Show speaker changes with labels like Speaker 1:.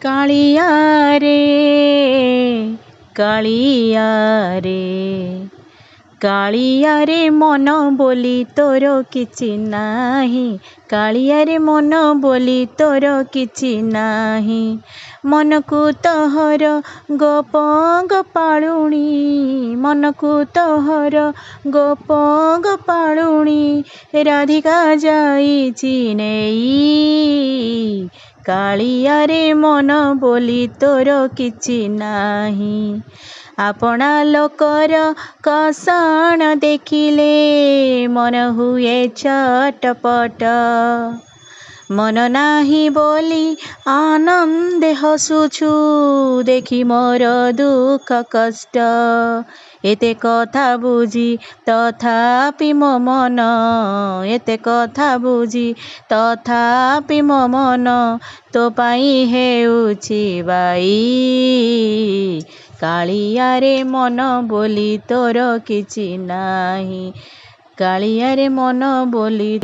Speaker 1: कालिया रे कालिया रे कालिया रे मन बोली तोर किछि नाही। कालिया रे मन बोली तोर किछि नाही। मन को तोहर गोप गोपालुणी मन को तोहर गोप गोपालुणी राधिका जाइछि नेई। कालिया रे मन बोली तोर किछि नाही। आपना लोकर कषण देखिले मन हुए छटपट। मन नाही बोली आनंदे हसुछु देखी मोर दुख कष्ट। एते कथा बुझी तथापि मो मन एते कथा बुझी तथापि मो मन तो पाई हेउछि बाई। कालिया रे मन बोली तोर किछि नाही। कालिया रे मन बोली